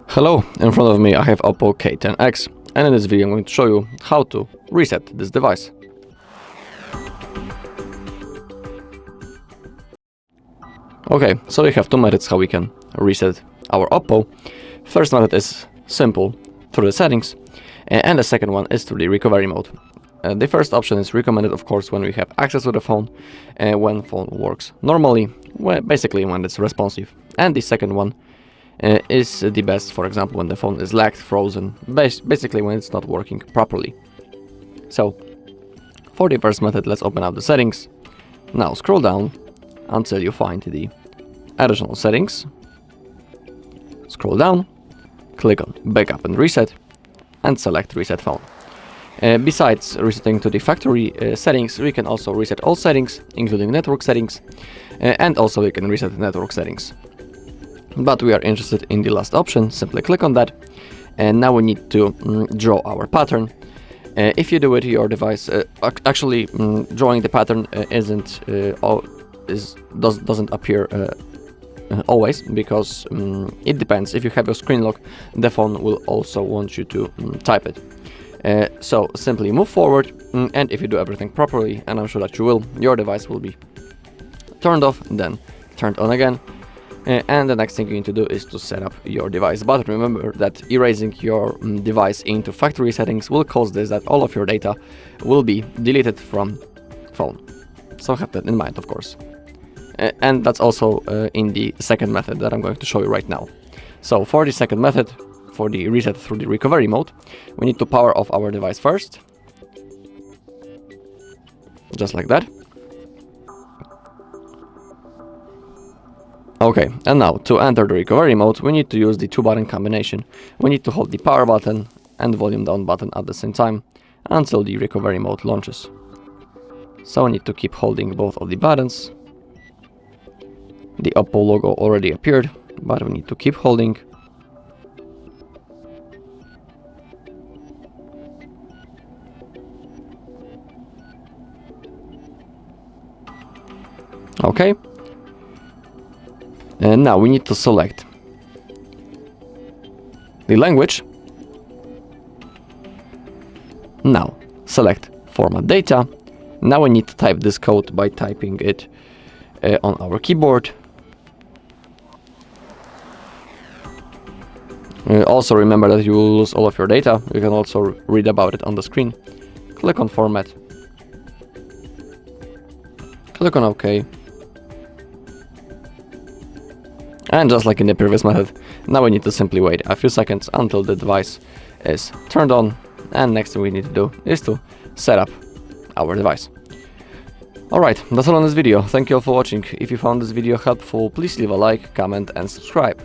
Hello, in front of me I have OPPO K10x, and in this video I'm going to show you how to reset this device. Okay, so we have two methods how we can reset our OPPO. First method is simple, through the settings, and the second one is through the recovery mode. The first option is recommended, of course, when we have access to the phone, when phone works normally, basically when it's responsive. And the second one is the best, for example, when the phone is lagged, frozen, basically when it's not working properly. So, for the first method, let's open up the settings. Now scroll down until you find the additional settings. Scroll down, click on Backup and Reset, and select Reset Phone. Besides resetting to the factory settings, we can also reset all settings, including network settings, and also we can reset network settings. But we are interested in the last option. Simply click on that, and now we need to draw our pattern. If you do it, your device actually drawing the pattern doesn't appear always, because it depends. If you have your screen lock, the phone will also want you to type it. So simply move forward, and if you do everything properly, and I'm sure that you will, your device will be turned off, then turned on again. And the next thing you need to do is to set up your device. But remember that erasing your device into factory settings will cause this, that all of your data will be deleted from phone. So have that in mind, of course. And that's also in the second method that I'm going to show you right now. So for the second method, for the reset through the recovery mode, we need to power off our device first. Just like that. Okay, and now to enter the recovery mode, we need to use the two-button combination. We need to hold the power button and volume down button at the same time until the recovery mode launches. So we need to keep holding both of the buttons. The OPPO logo already appeared, but we need to keep holding. Okay. And now we need to select the language. Now select format data. Now we need to type this code by typing it on our keyboard. Also remember that you will lose all of your data. You can also read about it on the screen. Click on format. Click on OK. And just like in the previous method, now we need to simply wait a few seconds until the device is turned on, and next thing we need to do is to set up our device. Alright, that's all on this video. Thank you all for watching. If you found this video helpful, please leave a like, comment and subscribe.